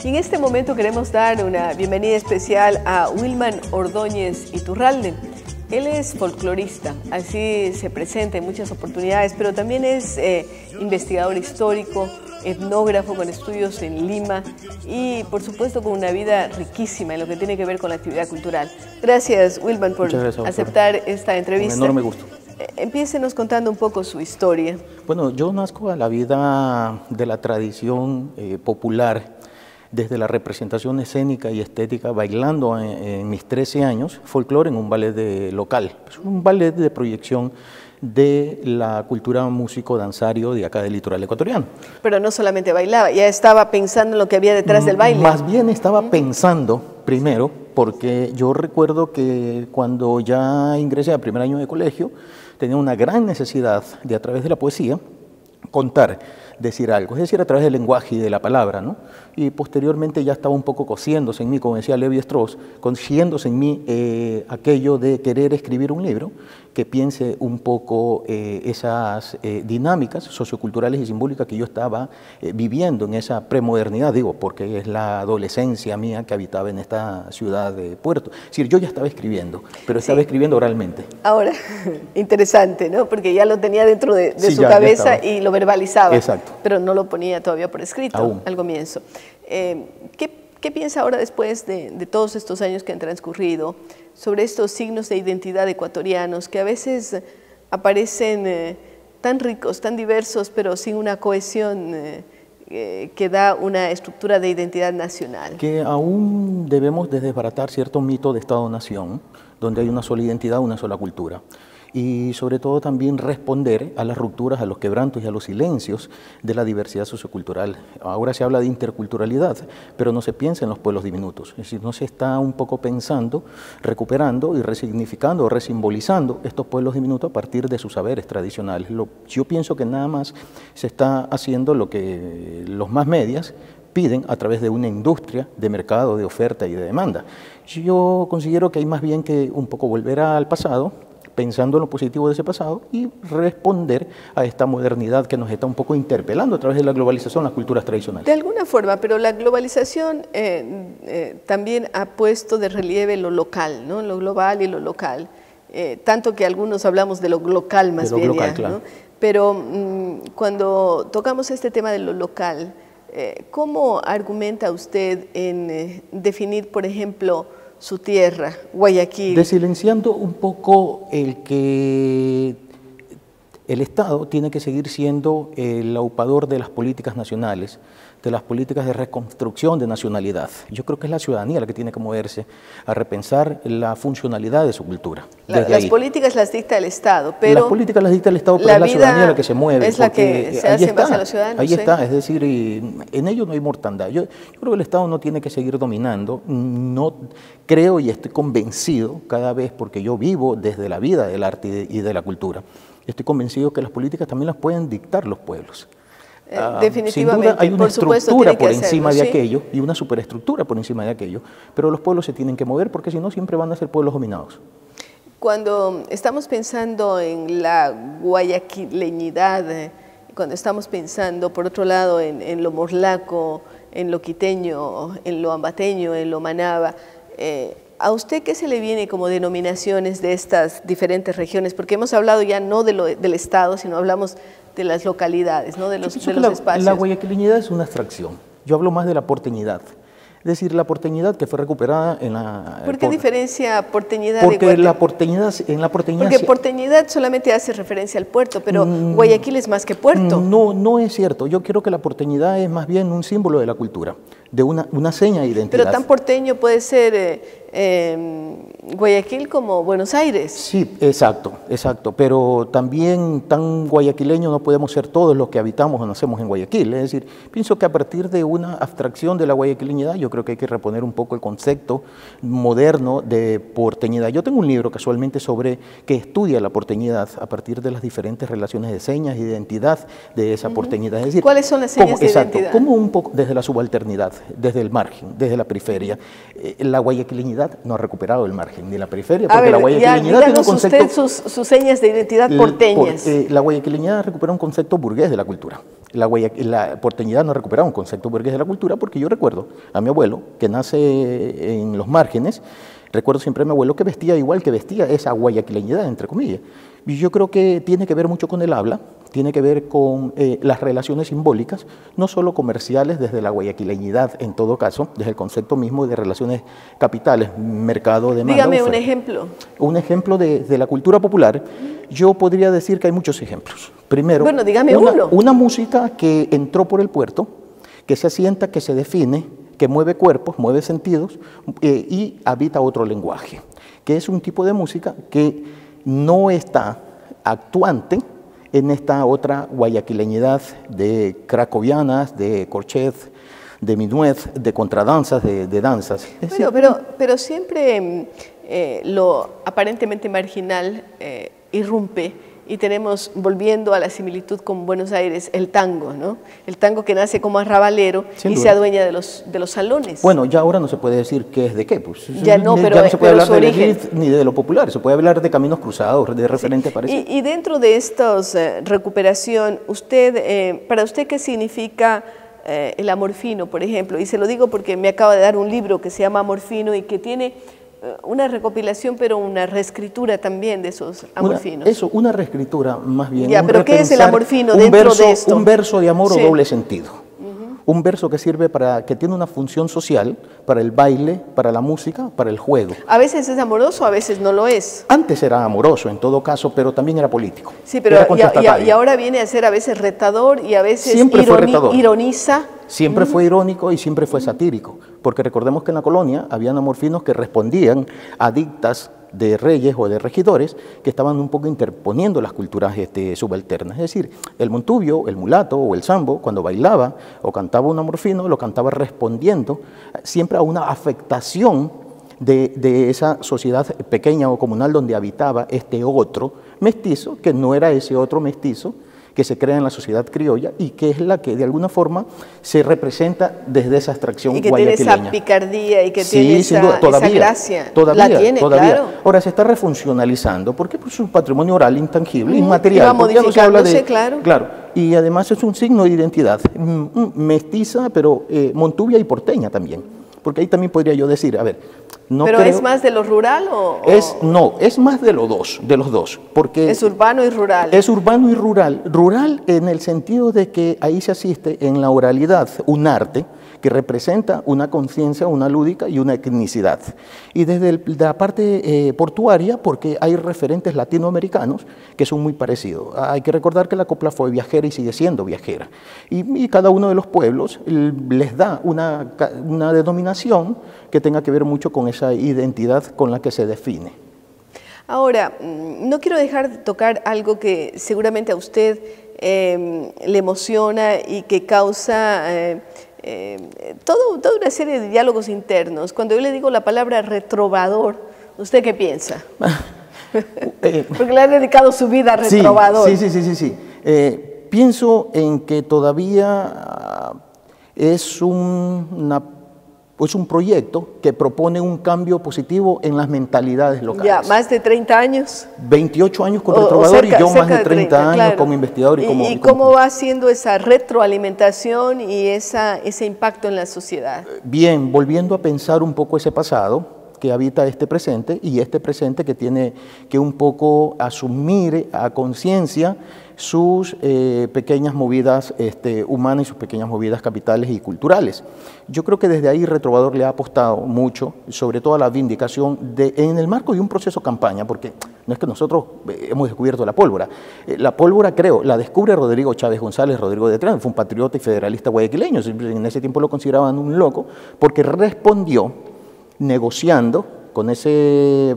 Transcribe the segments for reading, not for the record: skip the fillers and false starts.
Y en este momento queremos dar una bienvenida especial a Wilman Ordóñez Iturralde. Él es folclorista, así se presenta en muchas oportunidades, pero también es investigador histórico, etnógrafo con estudios en Lima y, por supuesto, con una vida riquísima en lo que tiene que ver con la actividad cultural. Gracias, Wilman, por aceptar esta entrevista. Un enorme gusto. Empiécenos contando un poco su historia. Bueno, yo nazco a la vida de la tradición popular, desde la representación escénica y estética, bailando en mis 13 años, folclore en un ballet local, un ballet de proyección de la cultura músico-danzario de acá del litoral ecuatoriano. Pero no solamente bailaba, ya estaba pensando en lo que había detrás del baile. Más bien estaba pensando primero, porque yo recuerdo que cuando ya ingresé al primer año de colegio, tenía una gran necesidad de, a través de la poesía, contar, decir algo, es decir, a través del lenguaje y de la palabra, ¿no? Y posteriormente ya estaba un poco cociéndose en mí, como decía Levi-Strauss, cociéndose en mí aquello de querer escribir un libro que piense un poco esas dinámicas socioculturales y simbólicas que yo estaba viviendo en esa premodernidad, digo, porque es la adolescencia mía que habitaba en esta ciudad de Puerto. Es decir, yo ya estaba escribiendo, pero estaba escribiendo oralmente. Ahora, interesante, ¿no? Porque ya lo tenía dentro de su cabeza y lo verbalizaba. Exacto. Pero no lo ponía todavía por escrito aún al comienzo. ¿Qué piensa ahora después de todos estos años que han transcurrido sobre estos signos de identidad ecuatorianos que a veces aparecen tan ricos, tan diversos, pero sin una cohesión que da una estructura de identidad nacional? Que aún debemos de desbaratar cierto mito de Estado-Nación, donde hay una sola identidad, una sola cultura. Y sobre todo también responder a las rupturas, a los quebrantos y a los silencios de la diversidad sociocultural. Ahora se habla de interculturalidad, pero no se piensa en los pueblos diminutos, es decir, no se está un poco pensando, recuperando y resignificando o resimbolizando estos pueblos diminutos a partir de sus saberes tradicionales. Yo pienso que nada más se está haciendo lo que los más medias piden a través de una industria de mercado, de oferta y de demanda. Yo considero que hay más bien que un poco volver al pasado, pensando en lo positivo de ese pasado y responder a esta modernidad que nos está un poco interpelando a través de la globalización, las culturas tradicionales. De alguna forma, pero la globalización también ha puesto de relieve lo local, ¿no? Lo global y lo local, tanto que algunos hablamos de lo local más bien, local, ya, claro. ¿no? Pero cuando tocamos este tema de lo local, ¿cómo argumenta usted en definir, por ejemplo, su tierra, Guayaquil? Desilenciando un poco el que el Estado tiene que seguir siendo el aupador de las políticas nacionales, de las políticas de reconstrucción de nacionalidad. Yo creo que es la ciudadanía la que tiene que moverse a repensar la funcionalidad de su cultura. Las políticas las dicta el Estado, pero... Las políticas las dicta el Estado, pero es la ciudadanía la que se mueve. Es la que se hace en base a los ciudadanos. Ahí está, es decir, en ello no hay mortandad. Yo creo que el Estado no tiene que seguir dominando, no creo y estoy convencido cada vez, porque yo vivo desde la vida del arte y de la cultura, estoy convencido que las políticas también las pueden dictar los pueblos. Definitivamente, sin duda hay una supuesto, estructura por encima de aquello y una superestructura por encima de aquello, pero los pueblos se tienen que mover porque si no siempre van a ser pueblos dominados. Cuando estamos pensando en la guayaquileñidad, cuando estamos pensando por otro lado en lo morlaco, en lo quiteño, en lo ambateño, en lo manaba, ¿a usted qué se le viene como denominaciones de estas diferentes regiones? Porque hemos hablado ya no del Estado, sino hablamos de las localidades, ¿no? de los espacios. La guayaquileñidad es una abstracción. Yo hablo más de la porteñidad. Es decir, la porteñidad que fue recuperada en la... ¿Por qué diferencia porteñidad de Guayaquil? Porque porteñidad solamente hace referencia al puerto, pero Guayaquil es más que puerto. No es cierto. Yo creo que la porteñidad es más bien un símbolo de la cultura, de una seña de identidad. Pero tan porteño puede ser Guayaquil como Buenos Aires. Sí, exacto, pero también tan guayaquileño no podemos ser todos los que habitamos o nacemos en Guayaquil. Es decir, pienso que a partir de una abstracción de la guayaquileñidad, yo creo que hay que reponer un poco el concepto moderno de porteñidad. Yo tengo un libro casualmente que estudia la porteñidad a partir de las diferentes relaciones de señas y de identidad de esa porteñidad. Es decir, ¿cuáles son las señas de identidad? Como un poco desde la subalternidad, desde el margen, desde la periferia. La guayaquileñidad no ha recuperado el margen ni la periferia, porque la guayaquileñidad tiene un concepto... usted sus señas de identidad porteñas. La guayaquileñidad recupera un concepto burgués de la cultura. La porteñidad no ha recuperado un concepto burgués de la cultura, porque yo recuerdo a mi abuelo, que nace en los márgenes, recuerdo siempre a mi abuelo que vestía igual que vestía esa guayaquileñidad, entre comillas. Y yo creo que tiene que ver mucho con el habla, tiene que ver con las relaciones simbólicas, no solo comerciales, desde la guayaquileñidad en todo caso, desde el concepto mismo de relaciones capitales, mercado, demanda. Dígame un ejemplo. Un ejemplo de la cultura popular. Yo podría decir que hay muchos ejemplos. Primero, bueno, dígame uno. Una música que entró por el puerto, que se asienta, que se define, que mueve cuerpos, mueve sentidos y habita otro lenguaje, que es un tipo de música que no está actuante en esta otra guayaquileñidad de cracovianas, de corchet, de minuet, de contradanzas, de danzas. Bueno, pero siempre lo aparentemente marginal irrumpe y tenemos, volviendo a la similitud con Buenos Aires, el tango, ¿no? El tango que nace como arrabalero y se adueña de los salones. Bueno, ya ahora no se puede decir qué es de qué, pues. Ya no, pero no se puede hablar de la élite ni de lo popular, se puede hablar de caminos cruzados, de referentes parecidos. Y dentro de esta recuperación, para usted, ¿qué significa el amor fino, por ejemplo? Y se lo digo porque me acaba de dar un libro que se llama Amor Fino y que tiene una recopilación, pero una reescritura también de esos amor finos. Eso, una reescritura más bien. Ya, pero ¿qué es el amor fino dentro de esto? Un verso de amor o doble sentido. Un verso que sirve que tiene una función social para el baile, para la música, para el juego. A veces es amoroso, a veces no lo es. Antes era amoroso en todo caso, pero también era político. Sí, pero y ahora viene a ser a veces retador y a veces ironiza. Siempre fue irónico y siempre fue satírico, porque recordemos que en la colonia habían amorfinos que respondían a dictas de reyes o de regidores que estaban un poco interponiendo las culturas subalternas. Es decir, el montubio, el mulato o el sambo, cuando bailaba o cantaba un amorfino, lo cantaba respondiendo siempre a una afectación de esa sociedad pequeña o comunal donde habitaba este otro mestizo, que no era ese otro mestizo que se crea en la sociedad criolla y que es la que de alguna forma se representa desde esa abstracción guayaquileña. Y que tiene esa picardía y que tiene esa gracia. Todavía. Claro. Ahora se está refuncionalizando porque es un patrimonio oral intangible, inmaterial. Y va modificándose, claro. Y además es un signo de identidad, mestiza, pero montubia y porteña también. Porque ahí también podría yo decir, a ver, ¿Pero es más de lo rural o...? No, es más de los dos, porque... Es urbano y rural. Es urbano y rural. Rural en el sentido de que ahí se asiste en la oralidad un arte que representa una conciencia, una lúdica y una etnicidad. Y desde la parte portuaria, porque hay referentes latinoamericanos que son muy parecidos. Hay que recordar que la copla fue viajera y sigue siendo viajera. Y cada uno de los pueblos les da una denominación que tenga que ver mucho con esa identidad con la que se define. Ahora, no quiero dejar de tocar algo que seguramente a usted le emociona y que causa toda una serie de diálogos internos. Cuando yo le digo la palabra retrovador, ¿usted qué piensa? Porque le ha dedicado su vida a retrovador. Sí. Pienso en que todavía es un proyecto que propone un cambio positivo en las mentalidades locales. Ya, más de 30 años. 28 años con retrovador y yo más de 30 años como investigador. ¿Y cómo va haciendo esa retroalimentación y ese impacto en la sociedad? Bien, volviendo a pensar un poco ese pasado que habita este presente y este presente que tiene que un poco asumir a conciencia sus pequeñas movidas humanas y sus pequeñas movidas capitales y culturales. Yo creo que desde ahí Retrovador le ha apostado mucho, sobre todo a la vindicación en el marco de un proceso campaña, porque no es que nosotros hemos descubierto la pólvora. La pólvora, creo, la descubre Rodrigo Chávez González, Rodrigo de Trán, fue un patriota y federalista guayaquileño, en ese tiempo lo consideraban un loco, porque respondió negociando con ese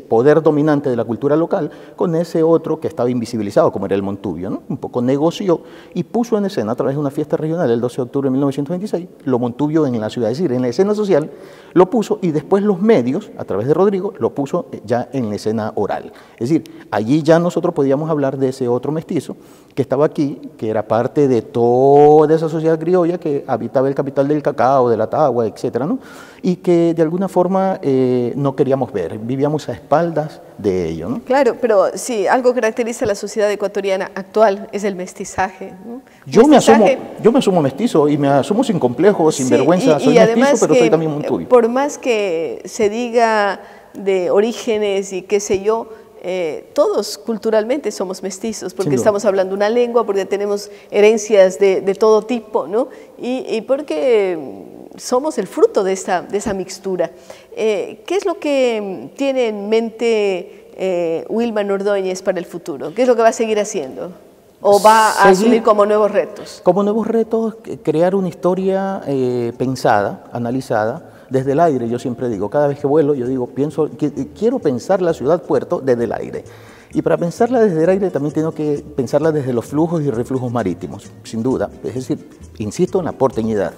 poder dominante de la cultura local, con ese otro que estaba invisibilizado, como era el montubio, ¿no? Un poco negoció y puso en escena, a través de una fiesta regional el 12 de octubre de 1926, lo montubio en la ciudad, es decir, en la escena social lo puso y después los medios, a través de Rodrigo, lo puso ya en la escena oral. Es decir, allí ya nosotros podíamos hablar de ese otro mestizo que estaba aquí, que era parte de toda esa sociedad criolla que habitaba el capital del cacao, de la tagua, etcétera, ¿no? Y que de alguna forma forma no queríamos ver, vivíamos a espaldas de ello, ¿no? Claro, pero sí, algo que caracteriza a la sociedad ecuatoriana actual es el mestizaje, ¿no? Yo me asumo mestizo y me asumo sin complejos, sin vergüenza, soy mestizo, pero soy también montuy. Por más que se diga de orígenes y qué sé yo, todos culturalmente somos mestizos, porque estamos hablando una lengua, porque tenemos herencias de todo tipo, ¿no? Y porque somos el fruto de esa mixtura. ¿Qué es lo que tiene en mente Wilman Ordóñez para el futuro? ¿Qué es lo que va a seguir haciendo? ¿O va a asumir como nuevos retos? Como nuevos retos, crear una historia pensada, analizada, desde el aire. Yo siempre digo, cada vez que vuelo, yo digo, quiero pensar la ciudad-puerto desde el aire. Y para pensarla desde el aire también tengo que pensarla desde los flujos y reflujos marítimos, sin duda. Es decir, insisto en la porteñidad,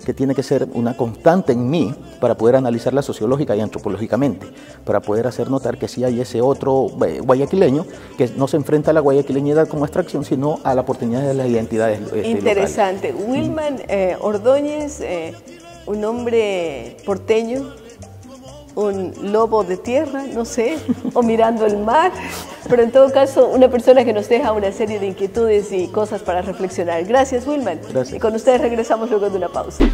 que tiene que ser una constante en mí para poder analizarla sociológica y antropológicamente, para poder hacer notar que sí hay ese otro guayaquileño que no se enfrenta a la guayaquileñidad como abstracción, sino a la porteñidad de las identidades Interesante. locales. Wilman Ordóñez, un hombre porteño, un lobo de tierra, no sé, o mirando el mar, pero en todo caso una persona que nos deja una serie de inquietudes y cosas para reflexionar. Gracias, Wilman. Gracias. Y con ustedes regresamos luego de una pausa.